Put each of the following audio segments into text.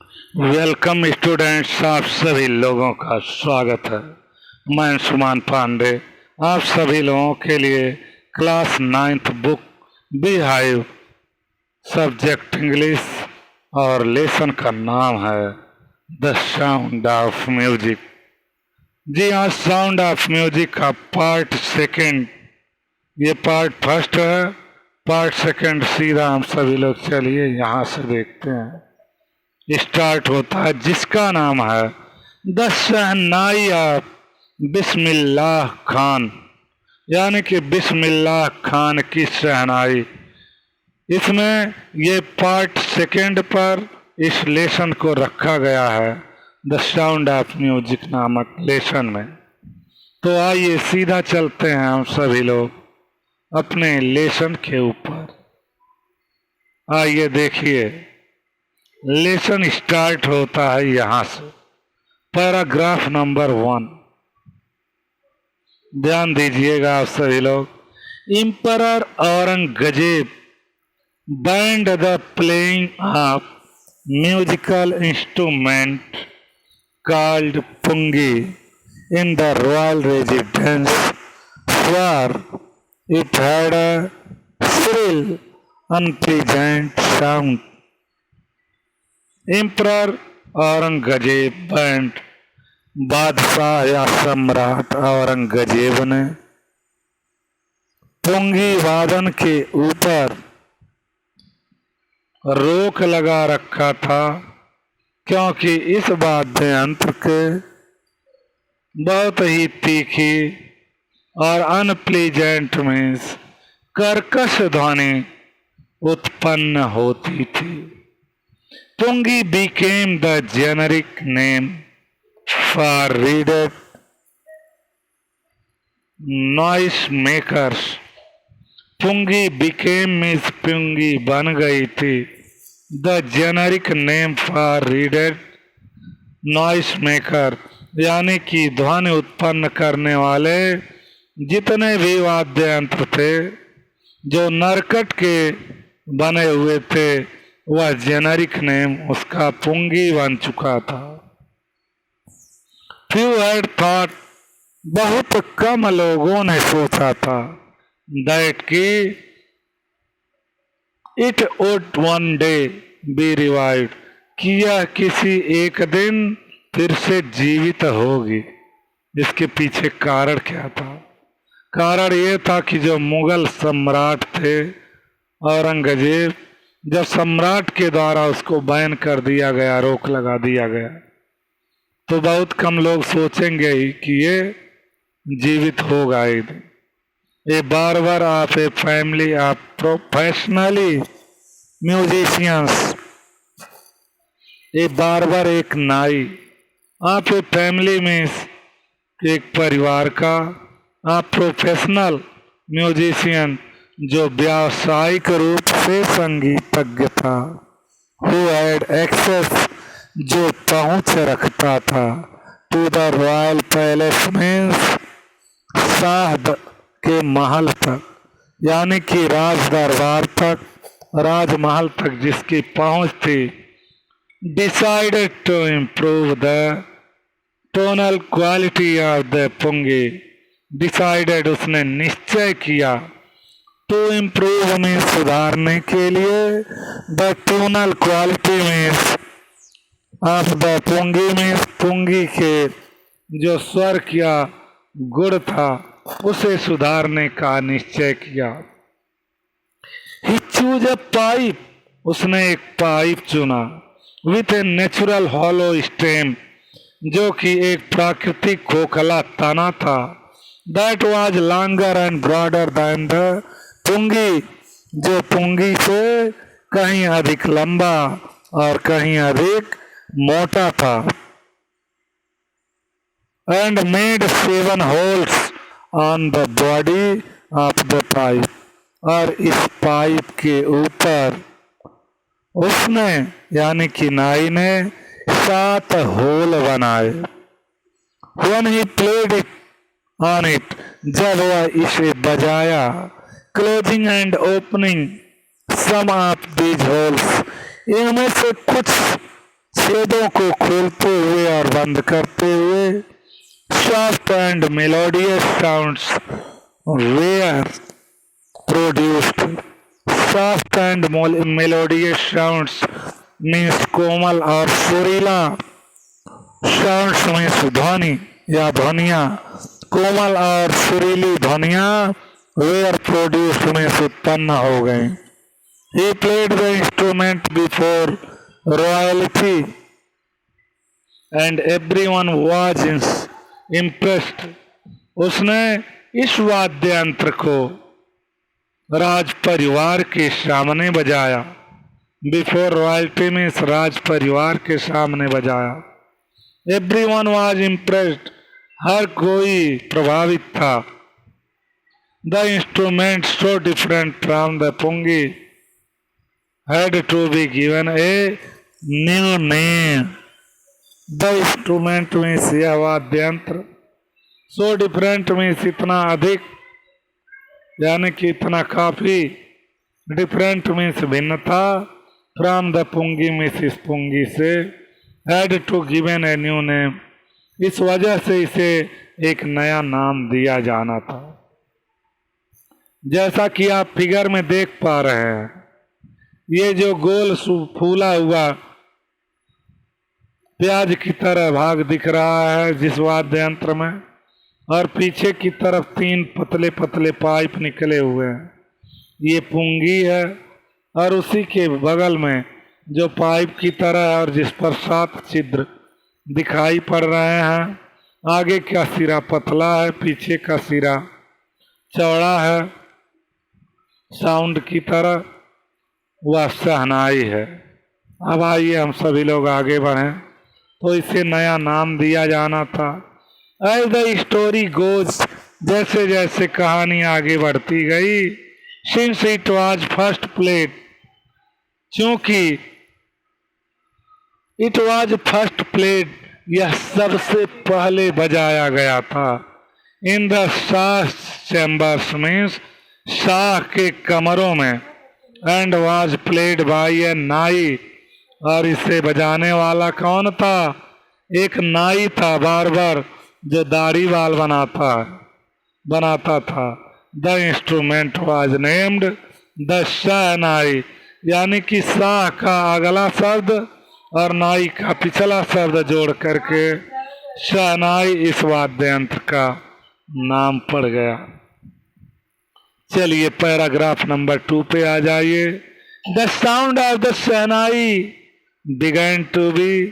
Welcome students, आप सभी लोगों का स्वागत है। मैं सुमान पांडे आप सभी लोगों के लिए class 9th book beehive subject English और लेसन का नाम है द साउंड ऑफ म्यूजिक। जी हाँ, साउंड ऑफ म्यूजिक का पार्ट सेकंड, ये पार्ट फर्स्ट है, पार्ट सेकंड सीधा हम सभी लोग चलिए यहाँ से देखते हैं। स्टार्ट होता है जिसका नाम है the shehnai of Bismillah Khan, यानी कि बिस्मिल्लाह खान की शहनाई। इसमें ये पार्ट सेकंड पर इस लेसन को रखा गया है द साउंड ऑफ म्यूजिक नामक लेसन में। तो आइए सीधा चलते हैं हम सभी लोग अपने लेसन के ऊपर। आइए देखिए, लेसन स्टार्ट होता है यहां से, पैराग्राफ नंबर 1। ध्यान दीजिएगा आप सभी लोग। Emperor Aurangzeb banned the playing of musical instrument called pungi in the royal residence for it had a shrill unpleasant sound. Emperor Aurangzeb banned, बादशाह या सम्राट औरंगजेब ने पुंगी वादन के ऊपर रोक लगा रखा था, क्योंकि इस वाद्य यंत्र के बहुत ही तीखी और अनप्लीजेंट मीन्स कर्कश ध्वनि उत्पन्न होती थी। Pungi became the generic name for reeded noise makers. Pungi became means Pungi बन गई थी the generic name for reeded noise maker, यानी कि ध्वनि उत्पन्न करने वाले जितने भी वाद्य यंत्र थे जो नरकट के बने हुए थे, वह जेनरिक नेम उसका पुंगी बन चुका था। फ्यू हैड थॉट, बहुत कम लोगों ने सोचा था, दैट कि it would one day B revived, कि यह किसी एक दिन फिर से जीवित होगी। इसके पीछे कारण क्या था? कारण ये था कि जो मुगल सम्राट थे औरंगजेब, जब सम्राट के द्वारा उसको बैन कर दिया गया, रोक लगा दिया गया, तो बहुत कम लोग सोचेंगे ही कि ये जीवित होगा। A barber of a family of professionally musicians, a barber एक नाई, ऑफ ए फैमिली में एक परिवार का, आप प्रोफेशनल म्यूजिशियन जो व्यावसायिक रूप से संगीतज्ञ था, हु हैड एक्सेस जो पहुंच रखता था, to the royal palace means शाह के महल तक, यानी कि राज दरबार तक, राजमहल तक जिसकी पहुंच थी। Decided to improve the tonal quality of the pungi, decided उसने निश्चय किया, टू इम्प्रूव में सुधारने के लिए, द टोनल क्वालिटी में ऑफ द पुंगी में पुंगी के जो स्वर किया गुण था उसे सुधारने का निश्चय किया। ही चूज अ पाइप, उसने एक पाइप चुना, with a natural hollow stem, जो कि एक प्राकृतिक खोखला तना था, that was longer and broader than the pungi, जो पुंगी से कहीं अधिक लंबा और कहीं अधिक मोटा था। And made 7 holes on the body of the pipe, और इस पाइप के ऊपर उसने यानी कि नाई ने 7 होल बनाए। When he played it on it, जब वह इसे बजाया, closing and opening some of these holes, इनमें से कुछ छेदों को खोलते हुए और बंद करते हुए soft and melodious sounds were produced. Soft and melodious sounds means कोमल और सुरीला, साउंड्स मीन्स ध्वनि या ध्वनिया, कोमल और सुरीली ध्वनिया वेयर प्रोड्यूस्ड मीन्स उत्पन्न हो गई। He played the instrument before royalty and everyone was impressed. उसने इस वाद्य यंत्र को राज परिवार के सामने बजाया। बिफोर रॉयल्टी में राज परिवार के सामने बजाया। Everyone was impressed. हर कोई प्रभावित था। The instrument so different from the pungi had to be given a new name. The instrument means यह वाद्य यंत्र, so different means इतना अधिक, यानी कि इतना काफी, different means भिन्नता, from the pungi means इस पुंगी से, had to given a new name, इस वजह से इसे एक नया नाम दिया जाना था। जैसा कि आप फिगर में देख पा रहे हैं, ये जो गोल फूला हुआ प्याज की तरह भाग दिख रहा है जिस वाद्य यंत्र में, और पीछे की तरफ 3 पतले पतले पाइप निकले हुए हैं, ये पुंगी है। और उसी के बगल में जो पाइप की तरह है और जिस पर 7 छिद्र दिखाई पड़ रहे हैं, आगे का सिरा पतला है, पीछे का सिरा चौड़ा है, साउंड की तरह, वह शहनाई है। अब आइए हम सभी लोग आगे बढ़ें। तो इसे नया नाम दिया जाना था। एज द स्टोरी गोज, जैसे जैसे कहानी आगे बढ़ती गई, since it was first played, क्योंकि इट वाज फर्स्ट प्लेड, यह सबसे पहले बजाया गया था। In the Shah chambers means शाह के कमरों में, एंड वाज प्लेड बाय ए नाई, और इसे बजाने वाला कौन था? एक नाई था, बार्बर, जो दाढ़ी बाल बनाता था। The instrument was named the shehnai, यानी कि शाह का अगला शब्द और नाई का पिछला शब्द जोड़ करके शहनाई इस वाद्य यंत्र का नाम पड़ गया। चलिए पैराग्राफ नंबर 2 पे आ जाइए। The sound of the shehnai began to be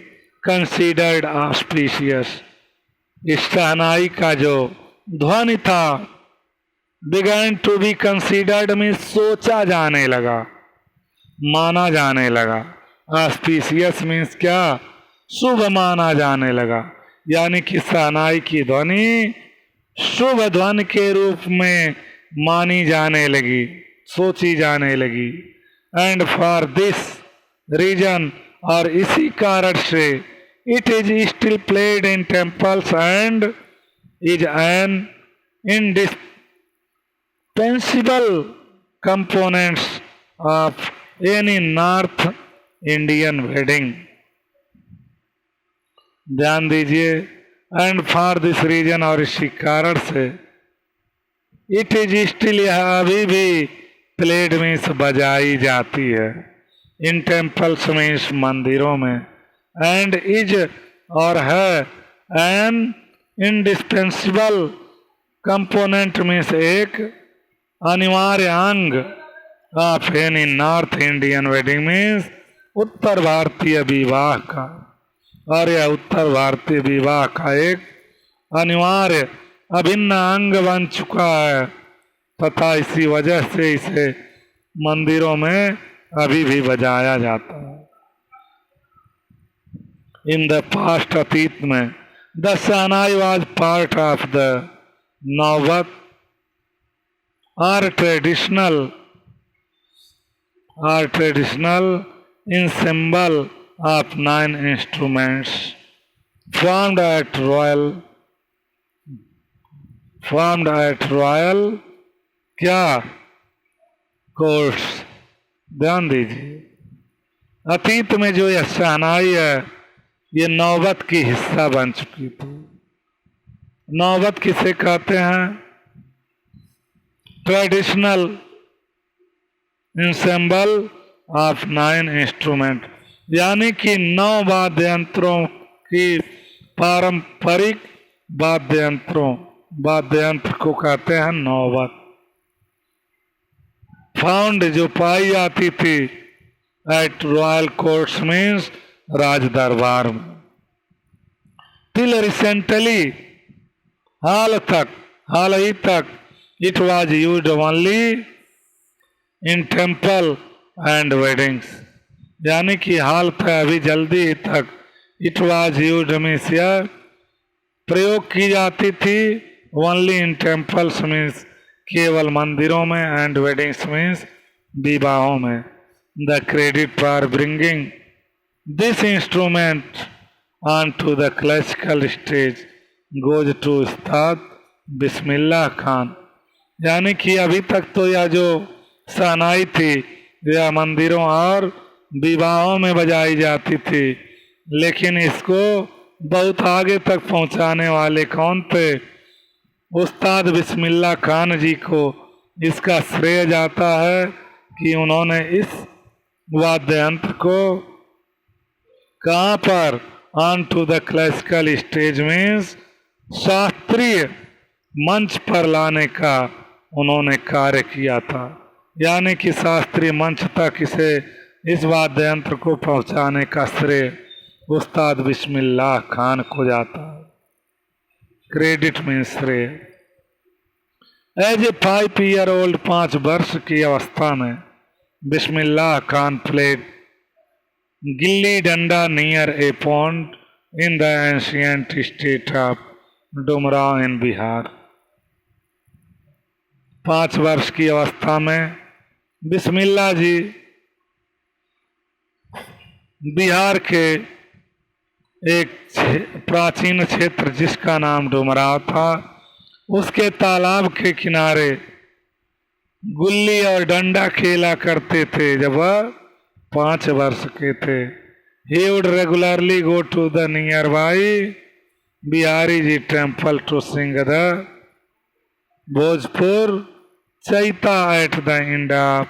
considered auspicious, इस शहनाई का जो ध्वनि था, बिगन टू बी कंसीडर्ड में सोचा जाने लगा, माना जाने लगा। ऑस्पिशियस मीन्स क्या? शुभ माना जाने लगा, यानी कि शहनाई की ध्वनि शुभ ध्वनि के रूप में मानी जाने लगी, सोची जाने लगी। एंड फॉर दिस रीजन, और इसी कारण से, it is still played in temples and is an indispensable components of any north Indian wedding. ध्यान दीजिए, एंड फॉर दिस रीजन, और इसी कारण से, इट इज स्टिल, यह अभी भी प्लेड मीन्स बजाई जाती है, इन टेम्पल्स मीन्स मंदिरों में, एंड इज और है, एन इंडिस्पेंसिबल कंपोनेंट मीन्स एक अनिवार्य अंग of any north Indian wedding means उत्तर भारतीय विवाह का, और यह उत्तर भारतीय विवाह का एक अनिवार्य अभिन्न अंग बन चुका है, तथा इसी वजह से इसे मंदिरों में अभी भी बजाया जाता है। इन द पास्ट, अतीत में, the shehnai was part of the naubat, or traditional ensemble of 9 instruments formed at royal क्या कोर्ट्स। ध्यान दीजिए, अतीत में जो यह शहनाई है ये नौबत की हिस्सा बन चुकी थी। नौबत किसे कहते हैं? ट्रेडिशनल इंसेंबल ऑफ 9 इंस्ट्रूमेंट, यानी कि 9 वाद्य यंत्रों की पारंपरिक वाद्य यंत्र को कहते हैं नौबत। फाउंड जो पाई जाती थी एट रॉयल कोर्ट्स मीन्स राज दरबार में। टिल रिसेंटली, हाल ही तक it was used only in temple and weddings, यानी कि हाल तक अभी जल्दी ही तक इट वॉज यूज्ड मीन्स यह प्रयोग की जाती थी ओनली इन टेम्पल्स मीन्स केवल मंदिरों में, एंड वेडिंग्स मीन्स विवाहों में। The credit for bringing this instrument on to the classical stage goes to Ustad Bismillah Khan, यानी कि अभी तक तो यह जो शहनाई थी यह मंदिरों और विवाहों में बजाई जाती थी, लेकिन इसको बहुत आगे तक पहुंचाने वाले कौन थे? उस्ताद बिस्मिल्लाह खान जी को इसका श्रेय जाता है कि उन्होंने इस वाद्य यंत्र को कहाँ पर on to the classical stage means शास्त्रीय मंच पर लाने का उन्होंने कार्य किया था, यानी कि शास्त्रीय मंच तक इसे इस वाद्य यंत्र को पहुंचाने का श्रेय उस्ताद बिस्मिल्लाह खान को जाता है। क्रेडिट में श्रेय। एज ए 5 ईयर ओल्ड 5 वर्ष की अवस्था में Bismillah Khan played gilli danda near a pond in the ancient state of Dumraon in Bihar. 5 वर्ष की अवस्था में बिस्मिल्लाह जी बिहार के एक प्राचीन क्षेत्र जिसका नाम डुमराव था, उसके तालाब के किनारे गुल्ली और डंडा खेला करते थे जब वह 5 वर्ष के थे। He would regularly go to the nearby Bihari ji temple to sing the Bhojpur chaita at the end of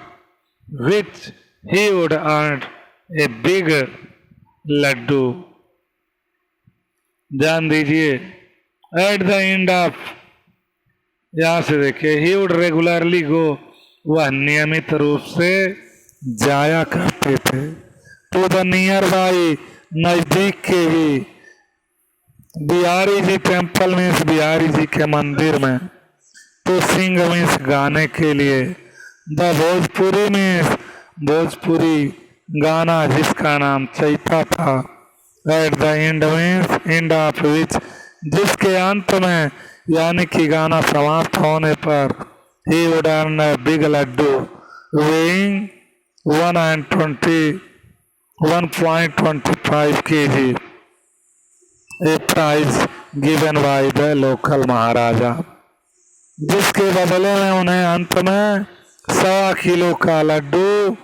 which he would earn a big laddu. ध्यान दीजिए, एट द एंड ऑफ, यहां से देखिए, ही वुड रेगुलरली गो, वह नियमित रूप से जाया करते थे। टू द नियर बाई, नजदीक के ही, बिहारी जी टेम्पल मीन्स बिहारी जी के मंदिर में, तो सिंग मीन्स गाने के लिए, द भोजपुरी मीन्स भोजपुरी गाना जिसका नाम चैता था, at the end means end of which, जिसके अंत में यानी कि गाना समाप्त होने पर ही would earn a big laddu weighing 1.25 kg, a prize given by the local maharaja, जिसके बदले में उन्हें अंत में 1.25 किलो का लड्डू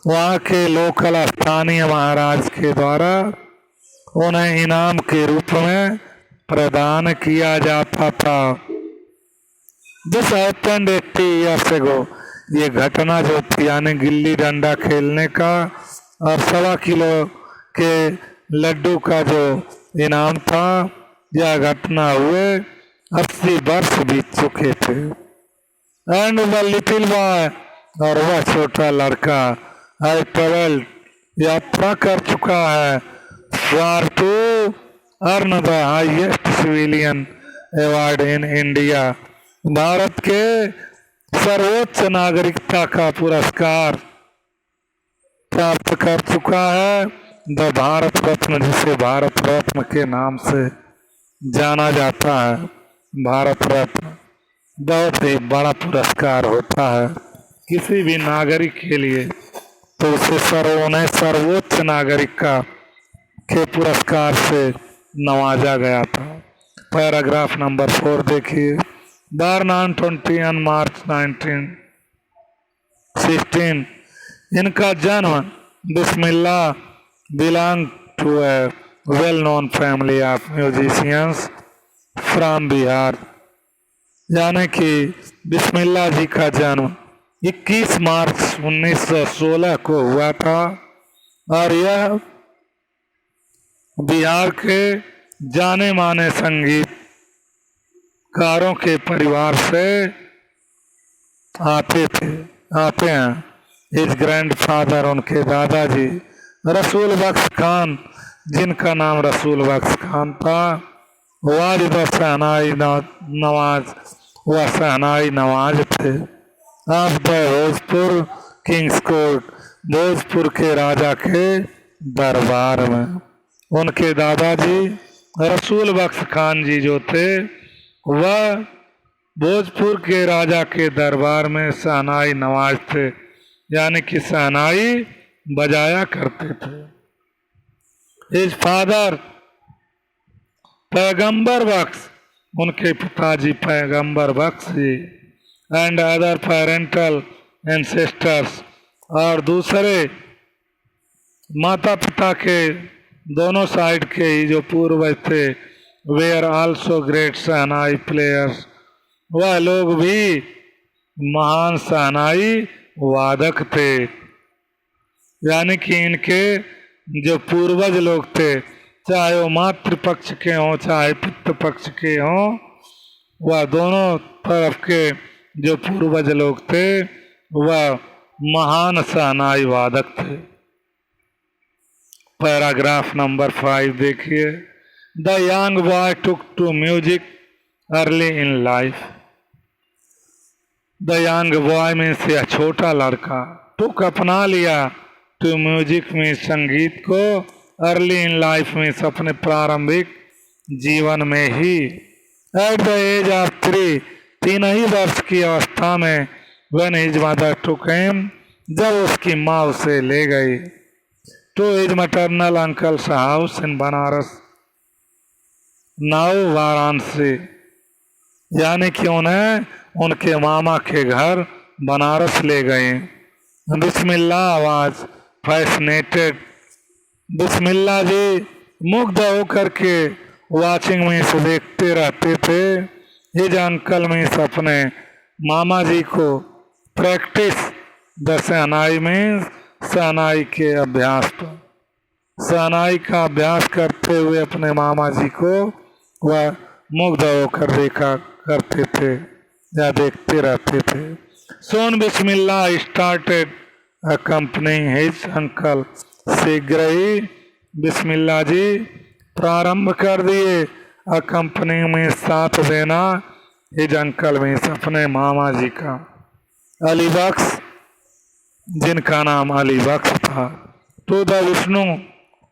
वहाँ के लोकल स्थानीय महाराज के द्वारा उन्हें इनाम के रूप में प्रदान किया जाता था। दिस हैपेंड 80 years ago, ये घटना जो थी यानी गिल्ली डंडा खेलने का और 1.25 किलो के लड्डू का जो इनाम था, यह घटना हुए 80 वर्ष बीत चुके थे। एंड द लिटिल बॉय, और वह छोटा लड़का, आई ट्रेवल्ड, यात्रा कर चुका है, for to earn the highest civilian award in India, भारत के सर्वोच्च नागरिकता का पुरस्कार प्राप्त कर चुका है, द भारत रत्न, जिसे भारत रत्न के नाम से जाना जाता है। भारत रत्न बहुत ही बड़ा पुरस्कार होता है किसी भी नागरिक के लिए, तो उसे उन्हें सर्वोच्च नागरिक का के पुरस्कार से नवाजा गया था। पैराग्राफ नंबर 4 देखिए। Born on 20 मार्च 1916, इनका जन्म Bismillah belonged to a well known family of musicians from Bihar. यानी कि बिस्मिल्लाह जी का जन्म 21 मार्च 1916 को हुआ था और यह बिहार के जाने माने संगीतकारों के परिवार से आते हैं। हिज ग्रैंडफादर, उनके दादाजी रसूल बख्श खान, जिनका नाम रसूल बख्श खान था, वाजिद शहनाई नवाज, वह शहनाई नवाज थे। Of the Bhojpur Kings court, Bhojpur के राजा के दरबार में उनके दादाजी रसूल बख्श खान जी जो थे वह भोजपुर के राजा के दरबार में शहनाई नवाज थे, यानी कि शहनाई बजाया करते थे। हिज फादर पैगंबर बख्श, उनके पिताजी पैगंबर बख्श जी, एंड अदर पेरेंटल एंसेस्टर्स, और दूसरे माता पिता के दोनों साइड के ही जो पूर्वज थे, where also great shehnai players, वह लोग भी महान शहनाई वादक थे। यानी कि इनके जो पूर्वज लोग थे, चाहे वो मातृ पक्ष के हों चाहे पितृ पक्ष के हों, वह दोनों तरफ के जो पूर्वज लोग थे वह महान शहनाई वादक थे। पैराग्राफ नंबर 5 देखिए। The young boy took to music early in life. The young boy में से यह छोटा लड़का, टुक अपना लिया, टू म्यूजिक में संगीत को, अर्ली इन लाइफ में अपने प्रारंभिक जीवन में ही। एट द एज ऑफ 3 ही वर्ष की अवस्था में, when his mother took him, जब उसकी माँ उसे ले गई, to his maternal uncle's house in Banaras, now Varanasi, यानी कि उन्हें उनके मामा के घर बनारस ले गए। बिस्मिल्लाह वाज फैसिनेटेड, बिस्मिल्लाह जी मुग्ध होकर के वाचिंग में से देखते रहते थे। हिज अंकल में अपने मामा जी को प्रैक्टिस द शहनाई में, शहनाई के अभ्यास पर, शहनाई का अभ्यास करते हुए अपने मामा जी को वह मुग्ध होकर देखा करते थे या देखते रहते थे। सोन बिस्मिल्लाह स्टार्टेड अकम्पनिंग हिज अंकल, शीघ्र ही बिस्मिल्लाह जी प्रारंभ कर दिए अकम्पनिंग में साथ देना हिज अंकल में अपने मामा जी का। अली बख्श, जिनका नाम अली बख्श था, to the Vishnu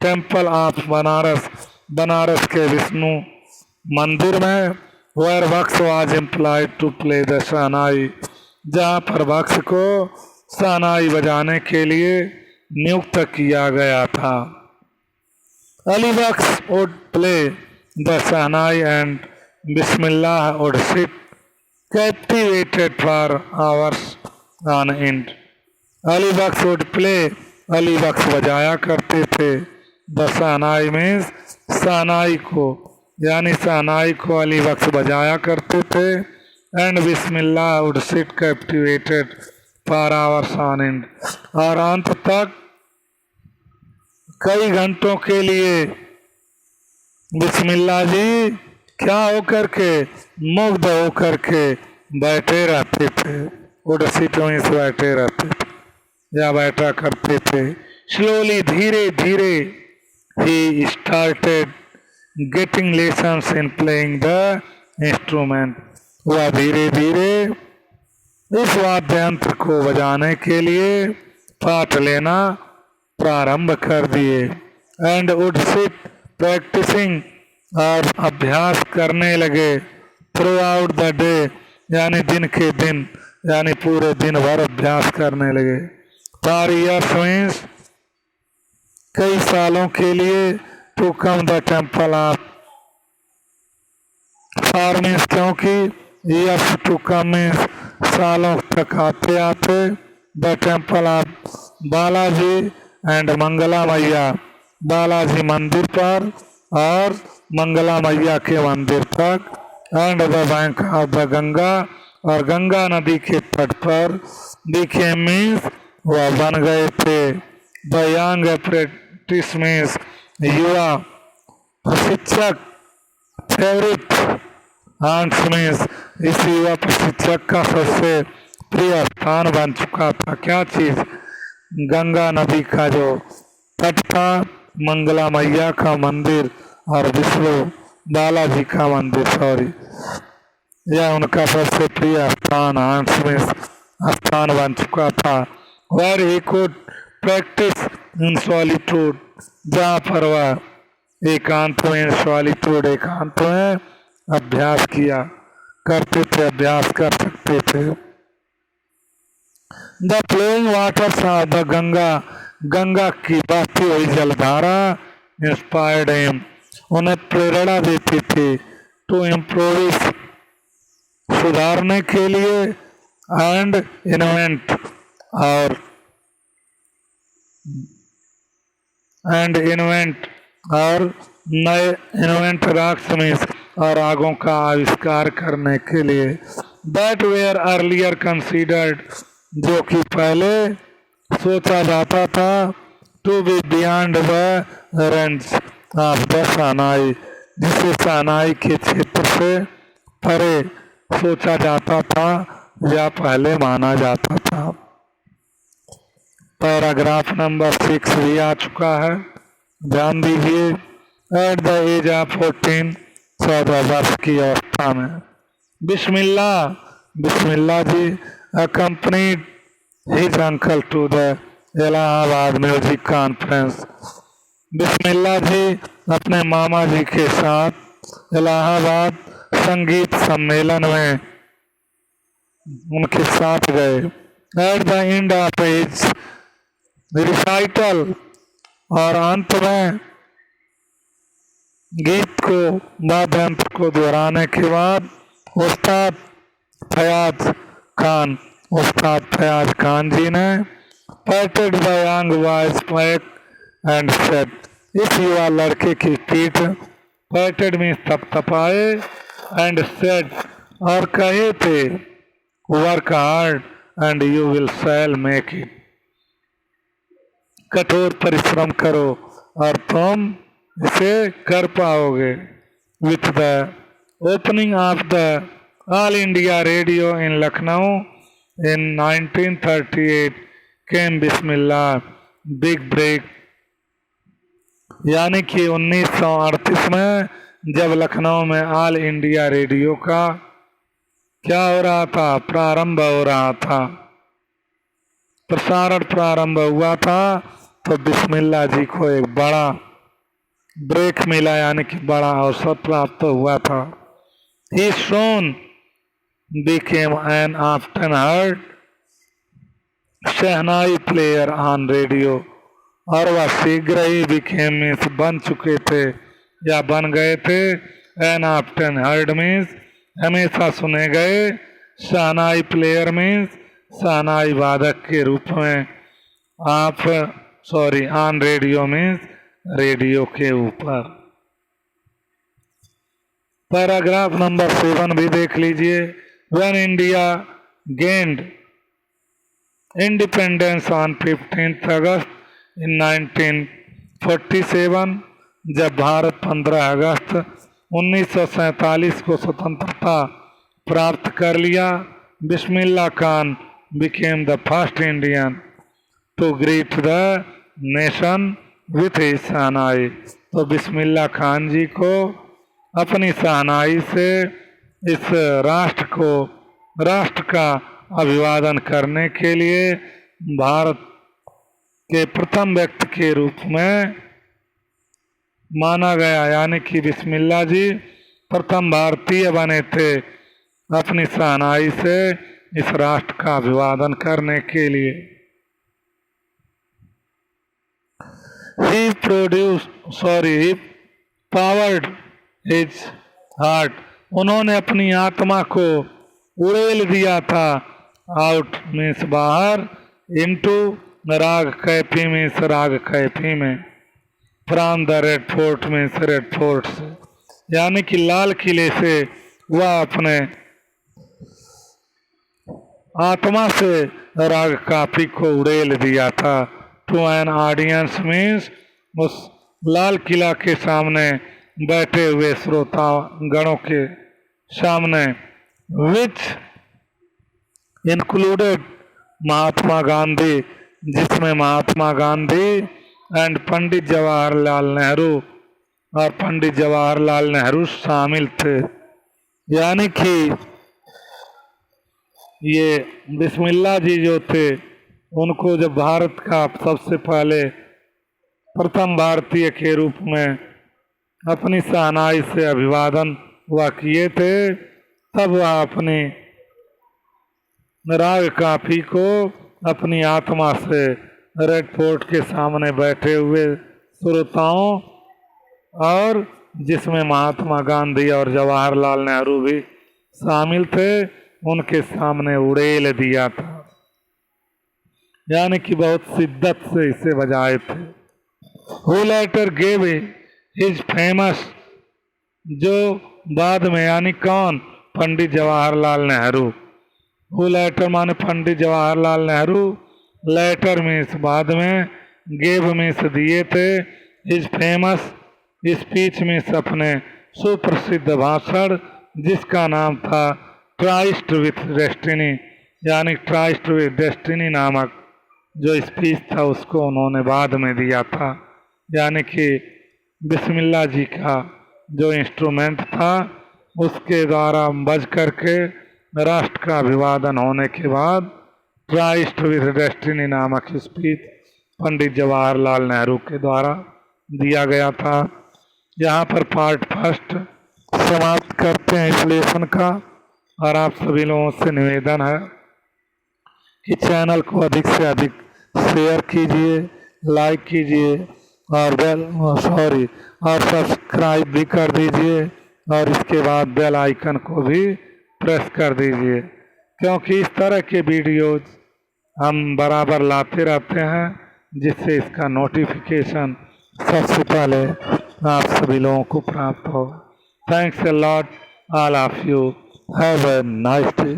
temple of Banaras, Banaras के विष्णु मंदिर में, where Bakhsh was employed to play the shehnai, जहाँ पर बख्श को शहनाई बजाने के लिए नियुक्त किया गया था। Ali Bakhsh would play the shehnai and Bismillah would sit captivated for hours on end. Ali Bakhsh would play, Ali Bakhsh बजाया करते थे, द शहनाई में, शहनाई को, यानी शहनाई को अली बख्श बजाया करते थे, and Bismillah would sit captivated for hours on and, और अंत तक कई घंटों के लिए बिस्मिल्लाह जी क्या होकर के, मुग्ध होकर के बैठे रहते थे। वुड सिट में से बैठे रहते थे या बैठा करते थे। स्लोली, धीरे धीरे, he started getting lessons in playing the instrument, वह धीरे धीरे इस वाद्य यंत्र को बजाने के लिए पाठ लेना प्रारंभ कर दिए। एंड वुड सिट प्रैक्टिसिंग, और अभ्यास करने लगे, थ्रू आउट द डे, यानी दिन के दिन, यानी पूरे दिन भर अभ्यास करने लगे। फॉर ईयर्स मीन्स कई सालों के लिए, to come the temple of, for means क्योंकि, ईयर्स टू कम मीन्स सालों तक आते आते, the temple of Balaji and Mangala Maiya, Balaji मंदिर पर और मंगला मैया के मंदिर तक, and the bank of the Ganga, और गंगा नदी के तट पर। became मीन्स वह बन गए थे। द यंग अप्रेंटिस मीन्स युवा प्रशिक्षक। फेवरेट आंट्स मीन्स इस युवा प्रशिक्षक का सबसे प्रिय स्थान बन चुका था क्या चीज? गंगा नदी का जो तट था, मंगला मैया का मंदिर और विष्णु बालाजी का मंदिर, सॉरी, यह उनका सबसे प्रिय स्थान आंट्स में स्थान बन चुका था। Where he could practise in solitude, जहाँ पर वह एकांत में, सॉलिट्यूड एकांत में अभ्यास किया करते थे, अभ्यास कर सकते थे। The flowing waters of the Ganga, Ganga की बहती हुई जलधारा इंस्पायर्ड हिम, उन्हें प्रेरणा देती थी। टू इम्प्रोविस, सुधारने के लिए, एंड इन्वेंट, और नए इन्वेंट राक्स मीन्स और आगों का आविष्कार करने के लिए। दैट वेयर अर्लियर कंसीडर्ड, जो कि पहले सोचा जाता था, to be beyond the range of the sanai, जिसे सानाई के क्षेत्र से परे सोचा जाता था या पहले माना जाता था। पैराग्राफ नंबर 6 भी आ चुका है, ध्यान दीजिए। एट द एज ऑफ 14, 14 वर्ष की अवस्था में, Bismillah ji accompanied his uncle to the Allahabad music conference, Bismillah ji अपने मामा जी के साथ इलाहाबाद संगीत सम्मेलन में उनके साथ गए। Eight the end of his recital, और अंत में गीत को, वाद्यंत्र को दोहराने के बाद उस्ताद फयाज खान जी ने पैटेड the young boys back and said, इस युवा लड़के की पीठ, पैटेड में थपथपाए, एंड सेड, और कहे थे, work hard and you will shall make it, कठोर परिश्रम करो और तुम इसे कर पाओगे। With the opening of the All India Radio in Lucknow in 1938 came Bismillah big break, यानी कि 1938 में जब लखनऊ में ऑल इंडिया रेडियो का क्या हो रहा था, प्रारंभ हो रहा था, प्रसारण प्रारंभ हुआ था, तो बिस्मिल्लाह जी को एक बड़ा ब्रेक मिला, यानी कि बड़ा अवसर प्राप्त हुआ था। ही सोन became an often heard shehnai player on radio, और वह शीघ्र ही became मीन्स बन चुके थे या बन गए थे, an often heard मीन्स हमेशा सुने गए, शहनाई प्लेयर मीन्स शहनाई वादक के रूप में, ऑन रेडियो मीन्स रेडियो के ऊपर। पैराग्राफ नंबर 7 भी देख लीजिए। When India gained independence on 15 अगस्त इन 1947, जब भारत 15 अगस्त 1947 को स्वतंत्रता प्राप्त कर लिया, Bismillah Khan became the first Indian to greet the nation with his शहनाई, तो बिस्मिल्लाह खान जी को अपनी शहनाई से इस राष्ट्र का अभिवादन करने के लिए भारत के प्रथम व्यक्ति के रूप में माना गया, यानी कि बिस्मिल्लाह जी प्रथम भारतीय बने थे अपनी शहनाई से इस राष्ट्र का अभिवादन करने के लिए। he powered his heart, उन्होंने अपनी आत्मा को उड़ेल दिया था, आउट मीन्स बाहर, इनटू राग कैफी मीन्स राग कैफी में। फ्रॉम द रेड फोर्ट में से रेड फोर्ट से, यानी कि लाल किले से वह अपने आत्मा से राग काफी को उड़ेल दिया था। टू एन ऑडियंस मीन्स उस लाल किला के सामने बैठे हुए श्रोता गणों के सामने, विच इंक्लूडेड महात्मा गांधी, जिसमें महात्मा गांधी एंड पंडित जवाहरलाल नेहरू और पंडित जवाहरलाल नेहरू शामिल थे। यानी कि ये बिस्मिल्लाह जी जो थे, उनको जब भारत का सबसे पहले प्रथम भारतीय के रूप में अपनी शहनाई से अभिवादन हुआ किए थे, तब वह अपनी राग काफी को अपनी आत्मा से रेड फोर्ट के सामने बैठे हुए श्रोताओं, और जिसमें महात्मा गांधी और जवाहरलाल नेहरू भी शामिल थे, उनके सामने उड़ेल दिया था। यानी कि बहुत शिद्दत से इसे बजाए थे। Who letter gave his famous, जो बाद में, यानी कौन, पंडित जवाहरलाल नेहरू। हु लेटर माने पंडित जवाहरलाल नेहरू, लेटर मीन्स बाद में, गेव मीन्स दिए थे, हिज फेमस स्पीच मीन्स अपने सुप्रसिद्ध भाषण, जिसका नाम था ट्राइस्ट विथ डेस्टिनी, यानी ट्राइस्ट विथ डेस्टिनी नामक जो स्पीच था उसको उन्होंने बाद में दिया था। यानी कि बिस्मिल्लाह जी का जो इंस्ट्रूमेंट था उसके द्वारा बज करके राष्ट्र का अभिवादन होने के बाद ट्राइस्ट विथ डेस्टिनी नामक स्पीच पंडित जवाहरलाल नेहरू के द्वारा दिया गया था। यहाँ पर पार्ट फर्स्ट समाप्त करते हैं इस लेसन का, और आप सभी लोगों से निवेदन है कि चैनल को अधिक से अधिक शेयर कीजिए, लाइक कीजिए और सब्सक्राइब भी कर दीजिए, और इसके बाद बेल आइकन को भी प्रेस कर दीजिए, क्योंकि इस तरह के वीडियोज हम बराबर लाते रहते हैं, जिससे इसका नोटिफिकेशन सबसे पहले आप सभी लोगों को प्राप्त हो। Thanks a lot all of you, have a nice day.